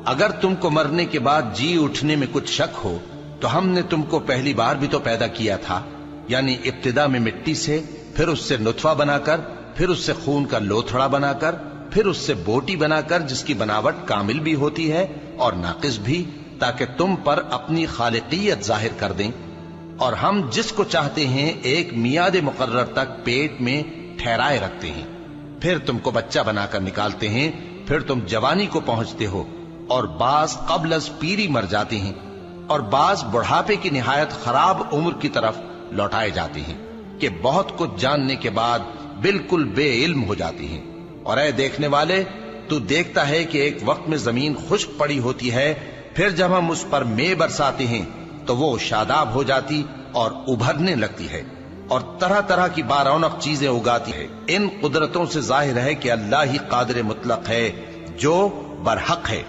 اگر تم کو مرنے کے بعد جی اٹھنے میں کچھ شک ہو تو ہم نے تم کو پہلی بار بھی تو پیدا کیا تھا، یعنی ابتدا میں مٹی سے، پھر اس سے نطفہ بنا کر، پھر اس سے خون کا لوتھڑا بنا کر، پھر اس سے بوٹی بنا کر جس کی بناوٹ کامل بھی ہوتی ہے اور ناقص بھی، تاکہ تم پر اپنی خالقیت ظاہر کر دیں۔ اور ہم جس کو چاہتے ہیں ایک میعاد مقرر تک پیٹ میں ٹھہرائے رکھتے ہیں، پھر تم کو بچہ بنا کر نکالتے ہیں، پھر تم جوانی کو پہنچتے ہو، اور بعض قبل از پیری مر جاتے ہیں، اور بعض بڑھاپے کی نہایت خراب عمر کی طرف لوٹائے جاتے ہیں کہ بہت کچھ جاننے کے بعد بالکل بے علم ہو جاتی ہیں۔ اور اے دیکھنے والے، تو دیکھتا ہے کہ ایک وقت میں زمین خشک پڑی ہوتی ہے، پھر جب ہم اس پر مے برساتے ہیں تو وہ شاداب ہو جاتی اور ابھرنے لگتی ہے اور طرح طرح کی بارونق چیزیں اگاتی ہے۔ ان قدرتوں سے ظاہر ہے کہ اللہ ہی قادر مطلق ہے جو برحق ہے۔